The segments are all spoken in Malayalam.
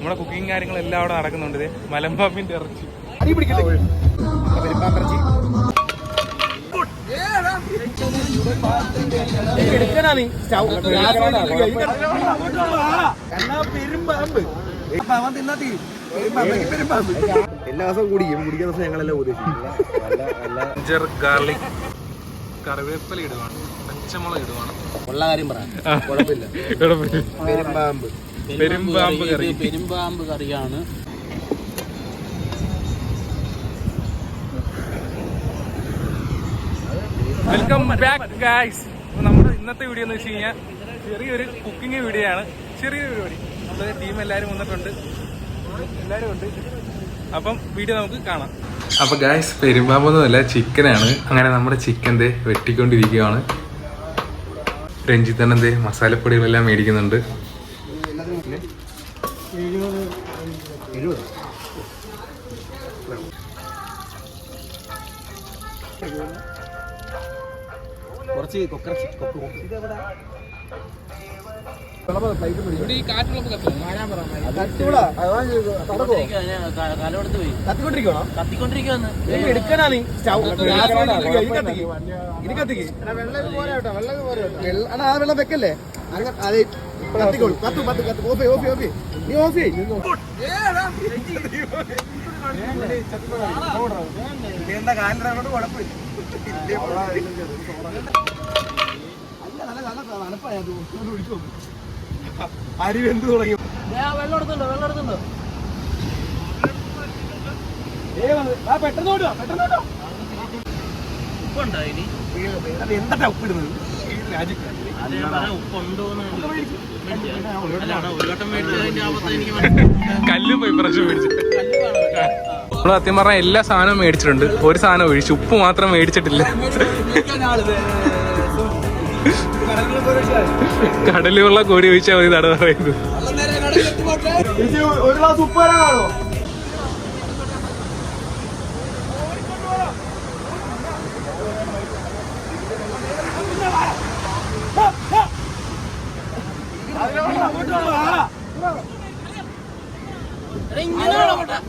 നമ്മുടെ കുക്കിംഗ് കാര്യങ്ങളെല്ലാം അവിടെ നടക്കുന്നുണ്ട്. മലമ്പാമ്പിന്റെ ഇറച്ചി എല്ലാ ദിവസവും കുടിക്കും. കുടിക്കുന്ന ദിവസം ഞങ്ങളെല്ലാം ജിഞ്ചർ ഗാർലിക് കറിവേപ്പില ഇടുവാണ്, പച്ചമുളക് ഇടുവാണ്. ഉള്ള കാര്യം പറയാം, കുഴപ്പമില്ല. പെരുമ്പാമ്പ് കറിയാണ്. Welcome back guys. നമ്മുടെ ഇന്നത്തെ വീഡിയോ എന്ന് വെച്ച് കഴിഞ്ഞാൽ ചെറിയൊരു കുക്കിംഗ് വീഡിയോ ആണ്. ചെറിയൊരു പരിപാടി. നമ്മുടെ ടീം എല്ലാവരും വന്നിട്ടുണ്ട്, എല്ലാവരും ഉണ്ട്. അപ്പം വീഡിയോ നമുക്ക് കാണാം. അപ്പൊ ഗൈസ്, പെരുമ്പാമ്പൊന്നുമല്ല, ചിക്കനാണ്. അങ്ങനെ നമ്മുടെ ചിക്കൻ വെട്ടിക്കൊണ്ടിരിക്കുകയാണ്. രഞ്ജിത്തൻ മസാലപ്പൊടികളെല്ലാം മേടിക്കുന്നുണ്ട്. കുറച്ച് വെള്ളം വെക്കല്ലേ? എന്താ കാലിനോട് കുഴപ്പമില്ല. അരി വെന്ത് തുടങ്ങി. വെള്ളം എടുത്തുണ്ടോ? പെട്ടെന്ന് ഓടുക. ഉപ്പുണ്ടോ? എന്താ ഉപ്പിടുന്നത്? കല്ല് പോയി പ്രാവശ്യം മേടിച്ചു. നമ്മൾ സത്യം പറഞ്ഞാൽ എല്ലാ സാധനവും മേടിച്ചിട്ടുണ്ട്. ഒരു സാധനം ഒഴിച്ചു, ഉപ്പ് മാത്രം മേടിച്ചിട്ടില്ല. കടലിലുള്ള കോരി ഒഴിച്ചാൽ മതി നട പറയുന്നത്. ഒരു ഗ്ലാസ് ഉപ്പ് കാണോ?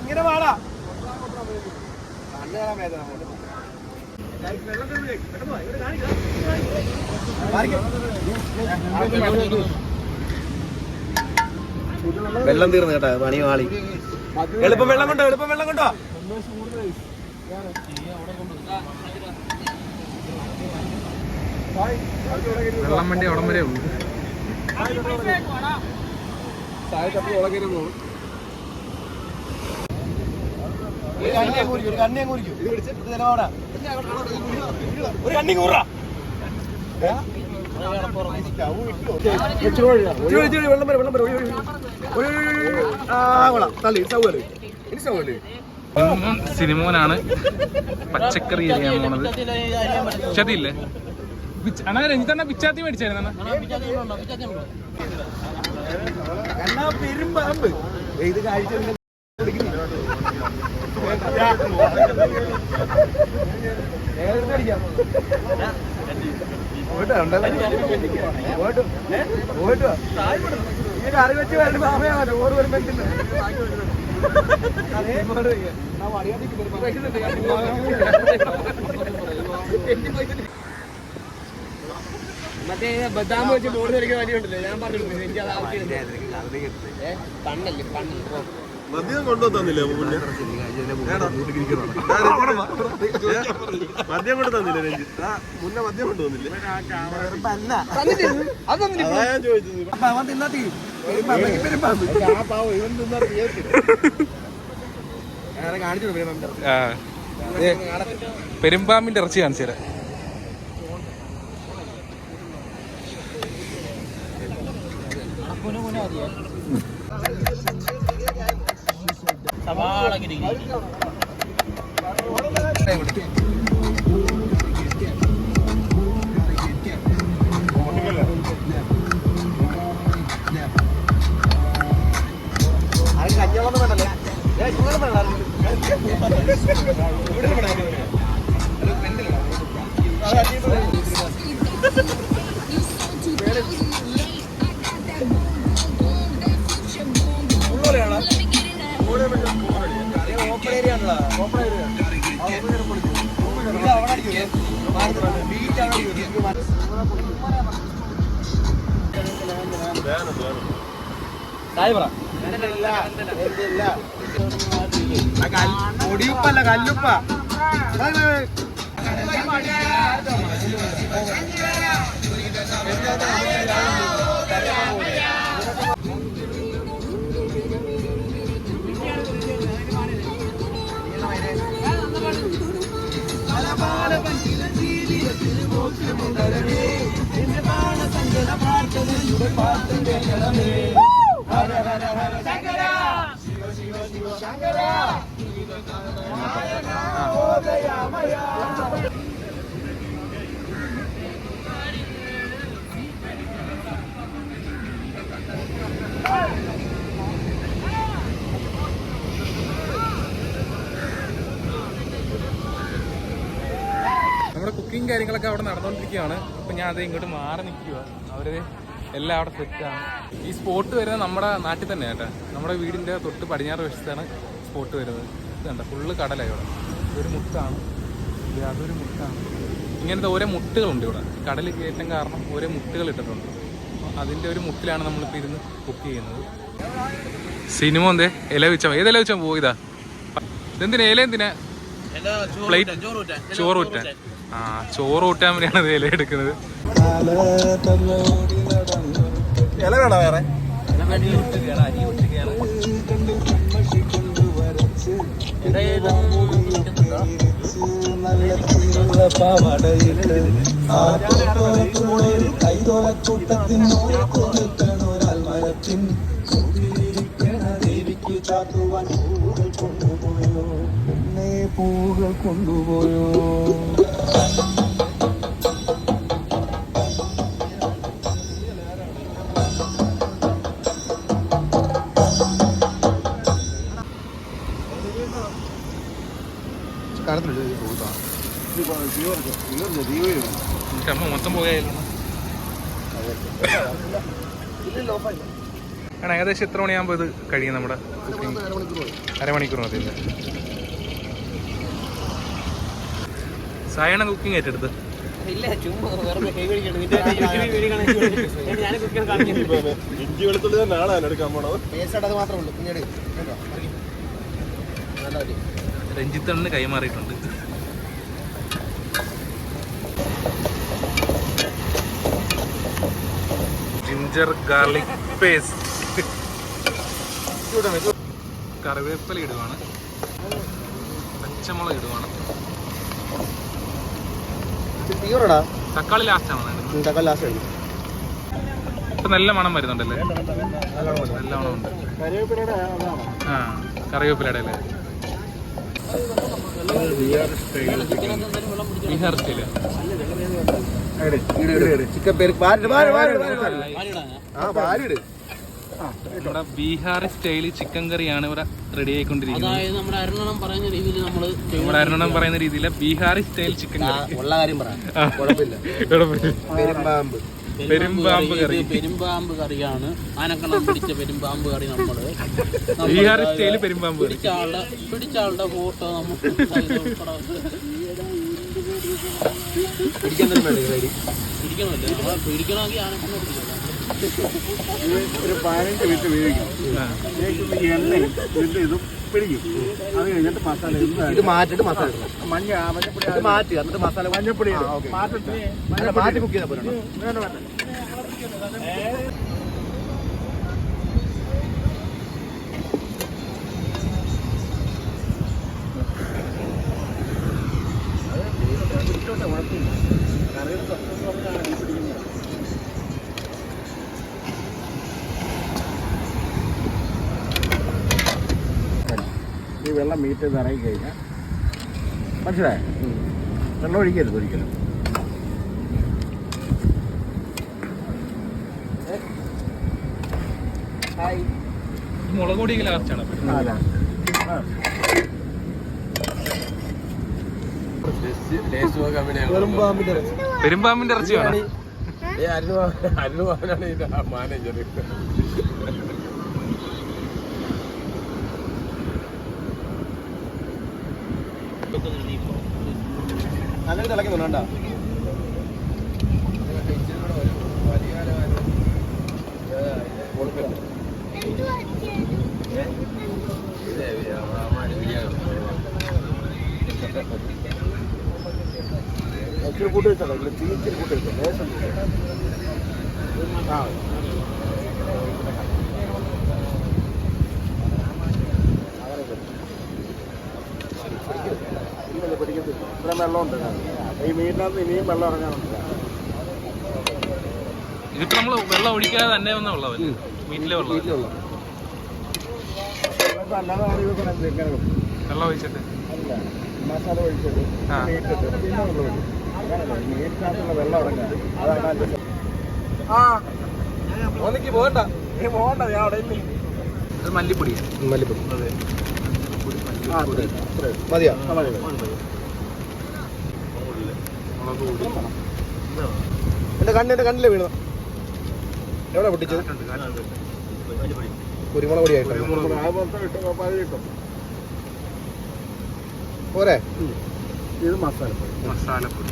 ഇങ്ങനെ വാടാ. വെള്ളം തീർന്നു കേട്ടാ, പണി മാളി. എളുപ്പം വെള്ളം കൊണ്ടോ. വെള്ളം വണ്ടി അവിടം വരെ ഉണ്ട്. ഒരു കണ്ണി കൂറ. വെള്ളം സിനിമോനാണ് പച്ചക്കറി അറിയാൻ പോണത്. പിച്ചാത്തിയില്ലേ? രഞ്ജിത്തന്നെ പിച്ചാത്തി മേടിച്ചായിരുന്നു. പെരുമ്പാമ്പ് ഇത് കാഴ്ച കറി വെച്ച് വരുമ്പോ സമയമല്ലോ. ഓറ് വരുമ്പോ മറ്റേ ബദാം വെച്ച് ബോർഡ് കളിക്കുന്ന വലിയുണ്ടല്ലോ, ഞാൻ പറഞ്ഞിട്ടുണ്ട്. എനിക്ക് അത് ആവശ്യമില്ല. മദ്യം കൊണ്ടുതന്നില്ല. മദ്യം കൊണ്ട് തന്നില്ല രഞ്ജിത്ത്. മുന്നേ മദ്യം കൊണ്ടുവന്നില്ല. ഞാൻ ചോദിച്ചത് പെരുമ്പാമ്പിന്റെ ഇറച്ചി കാണിച്ചു തരാം. സവാള ഉള്ളോലെയാണ് പൊടിയുപ്പല്ല കല്ലുപ്പ. നമ്മുടെ കുക്കിംഗ് കാര്യങ്ങളൊക്കെ അവിടെ നടന്നുകൊണ്ടിരിക്കുകയാണ്. അപ്പം ഞാൻ അത് ഇങ്ങോട്ട് മാറി നിൽക്കുക. അവർ എല്ലാം അവിടെ സെറ്റാണ്. ഈ സ്പോട്ട് വരുന്നത് നമ്മുടെ നാട്ടിൽ തന്നെ കേട്ടോ. നമ്മുടെ വീടിൻ്റെ തൊട്ട് പടിഞ്ഞാറ് വശത്താണ് സ്പോട്ട് വരുന്നത്. ഇത് കണ്ട ഫുള്ള് കടലാണ് ഇവിടെ. ഇതൊരു മുട്ടാണ്, അതൊരു മുട്ടാണ്. ഇങ്ങനത്തെ ഓരോ മുട്ടുകളുണ്ട് ഇവിടെ. കടൽ കയറ്റം കാരണം ഓരോ മുട്ടുകൾ ഇട്ടിട്ടുണ്ട്. അതിൻ്റെ ഒരു മുട്ടിലാണ് നമ്മളിപ്പോൾ ഇരുന്ന് കുക്ക് ചെയ്യുന്നത്. സിനിമ എന്തേ ഇല വെച്ചാൽ ഏത് ഇല വെച്ചാൽ പോയതാ? ഇതെന്തിനാ ഇല? എന്തിനാ? പ്ലേറ്റ് ചോറ് ഊറ്റാൻ. ആ, ചോറ് ഊറ്റാൻ വേണ്ടിയാണ് ഇത് ഇല എടുക്കുന്നത്. ഇല വേണോ വേറെ? പൂകൾ കൊണ്ടുപോയോ? മൊത്തം പോയായിരുന്നു. ഏകദേശം എത്ര മണിയാകുമ്പോൾ ഇത് കഴിയും നമ്മുടെ കുക്കിംഗ്? അരമണിക്കൂർ മതി. സായണ കുക്കിംഗ് ഏറ്റെടുത്ത് രഞ്ജിത്തണ്ണന് കൈമാറിയിട്ടുണ്ട്. ജിഞ്ചർ ഗാർലിക് പേസ്റ്റ്, കറിവേപ്പില ഇടുവാണ്, പച്ചമുളക് ഇടുവാണ്, തക്കാളി ലാസ്റ്റാണ്. ഇപ്പൊ നല്ല മണം വരുന്നുണ്ടല്ലേ? നല്ല മണമുണ്ട്. ആ, കറിവേപ്പിലയുടെ അല്ലേ? ബീഹാർ സ്റ്റൈല് നമ്മുടെ ബീഹാർ സ്റ്റൈല് ചിക്കൻ കറിയാണ് ഇവിടെ റെഡി ആയിക്കൊണ്ടിരിക്കുന്നത്. നമ്മുടെ അരുണം പറയുന്ന രീതിയിൽ നമ്മുടെ അരുണം പറയുന്ന രീതിയിൽ ബീഹാർ സ്റ്റൈൽ ചിക്കൻ കറി. ഉള്ള കാര്യം പറയാം. പെരുമ്പാമ്പ് കറി, പെരുമ്പാമ്പ് കറിയാണ്. ആനക്കണം പിടിച്ച പെരുമ്പാമ്പ് കറി. നമ്മള് ബീഹാർ സ്റ്റൈല് പെരുമ്പാമ്പ് കറി. പിടിച്ച ആളുടെ ഫോട്ടോ നമുക്ക് പിടിക്കണമെങ്കിൽ ആനക്കണം പിടിക്കണം. ഒരു 15 മിനിറ്റ് വേവിക്കണം. ഇതും പിടിക്കും. അത് കഴിഞ്ഞിട്ട് മസാല ഇത് മാറ്റിട്ട് മസാല മഞ്ഞപ്പൊടി മാറ്റി എന്നിട്ട് മസാല മഞ്ഞപ്പൊടി മാറ്റി കുക്ക് ചെയ്താൽ പോലും. ഈ വെള്ളം മീറ്റ് ഇറങ്ങി കഴിഞ്ഞാൽ മനസ്സിലായോ? വെള്ളം ഒഴിക്കരുത് ഒരിക്കലും. മുളക് പൊടി ലാസ്റ്റാണ്. പെരുമ്പാമ്പിന്റെ ഇറച്ചി വേണം. അരുണാണ് മാനേജർ. അങ്ങനെ തിളക്കുന്നുണ്ടോ? ഇച്ചിരി കൂട്ടി വെച്ചോ, ഇച്ചിരി കൂട്ടി വെച്ചോ, ലേശം ആ ഇന്നലെ പിടിക്കത്തില്ല. ഇത്രയും വെള്ളമുണ്ട്. ഈ മീനിനകത്ത് ഇനിയും വെള്ളം ഇറങ്ങാനുണ്ട്. ഇതിപ്പോ നമ്മള് വെള്ളം ഒഴിക്കാതെ തന്നെ വന്ന വെള്ളം വീട്ടിലെ വെള്ളം അല്ലാതെ വെള്ളം ഒഴിച്ചിട്ട് അല്ല മസാല ഒഴിച്ചിട്ട് മീറ്റിട്ട് പിന്നെ വെള്ളം ഒഴിക്കും. അങ്ങനല്ല, മീറ്റിനകത്തുള്ള വെള്ളം ഇറങ്ങാൻ അതാണ് അതിൻ്റെ. ആ ഒന്നിക്ക് പോകണ്ട, നീ പോകണ്ട, ഞാൻ അവിടെ ഇല്ല. ഇത് മല്ലിപ്പൊടിയാണ്. മല്ലിപ്പൊടി മതിയാ? മതി. എന്റെ കണ്ണിലെ വീണു. എവിടെ പൊട്ടിച്ചത്? കുരുമുളക് പൊടിയായിട്ട് പോരെ. ഇത് മസാലപ്പൊടി.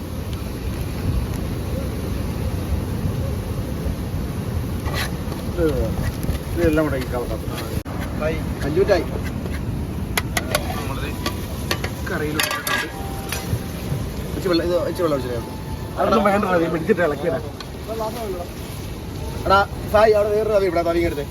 ഇതെല്ലാം കൂടെ അഞ്ചൂറ്റായി കറിയിലിട്ടിട്ടുണ്ട്. പിടിച്ചിട്ട് ഇളക്കിയതാ. എടാ സായി അവിടെ വേറൊരു അത് ഇവിടെ തവിങ്ങെടുത്ത്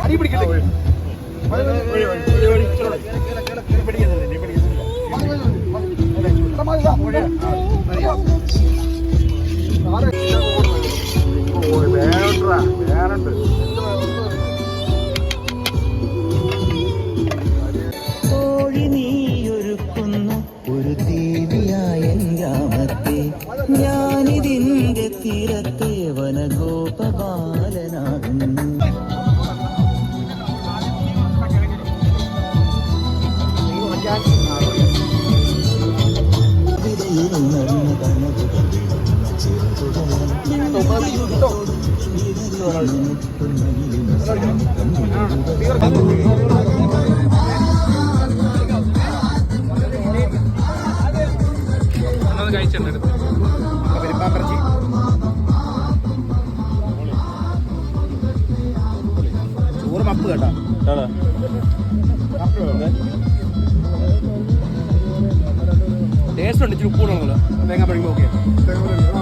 അടി പിടിക്കട്ടെ. കോഴി നീയൊരുക്കുന്ന ഒരു ദേവിയായ ഗ്രാമത്തെ ഞാനിതിന്റെ തീരത്തെ വനഗോപബാലനാകുന്നു. കഴിച്ചിട്ടുണ്ട്. ചോറ് മപ്പ് കേട്ടാ. ടേസ്റ്റ് ഉണ്ട്. ഇച്ചിരി ഉപ്പൂടാണല്ലോ തേങ്ങാപ്പഴിക്കും. ഓക്കെ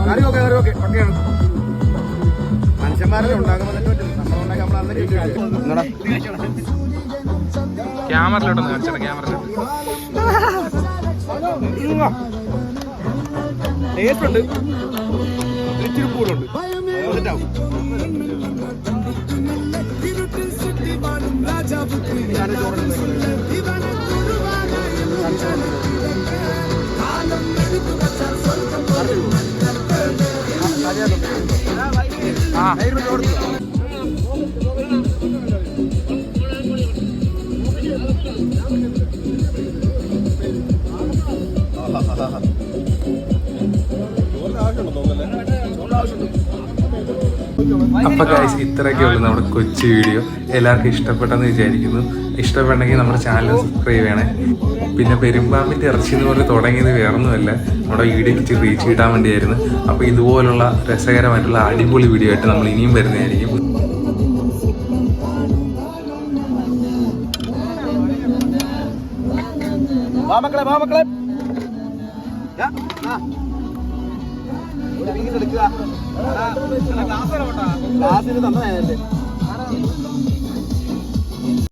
കറി ഓക്കെ പക്കയാണ്. മനുഷ്യന്മാരെ ഉണ്ടാക്കുമ്പോൾ ക്യാമറയിലോട്ടൊന്ന് കാണിച്ചോട്ടെ. ക്യാമറയിലോട്ട് ടേസ്റ്റ് ഉണ്ട്. ഇച്ചിരി ഉപ്പൂടുണ്ട്. അപ്പോൾ ഗൈസ് ഇത്രയൊക്കെ ഉള്ളൂ നമ്മുടെ കൊച്ചു വീഡിയോ. എല്ലാവർക്കും ഇഷ്ടപ്പെട്ടെന്ന് വിചാരിക്കുന്നു. ഇഷ്ടപ്പെട്ടെങ്കിൽ നമ്മുടെ ചാനൽ സബ്സ്ക്രൈബ് ചെയ്യണേ. പിന്നെ പെരുമ്പാമ്പിൻ്റെ ഇറച്ചി എന്ന് പറഞ്ഞ് തുടങ്ങിയത് വേറൊന്നുമല്ല, നമ്മുടെ വീഡിയോക്ക് ഇച്ചിരി റീച്ച് കിട്ടാൻ വേണ്ടിയായിരുന്നു. അപ്പോൾ ഇതുപോലുള്ള രസകരമായിട്ടുള്ള അടിപൊളി വീഡിയോ ആയിട്ട് നമ്മൾ ഇനിയും വരുന്നതായിരിക്കും. മക്കളെ ക്ലാസ്സിന് തന്നതല്ലേ.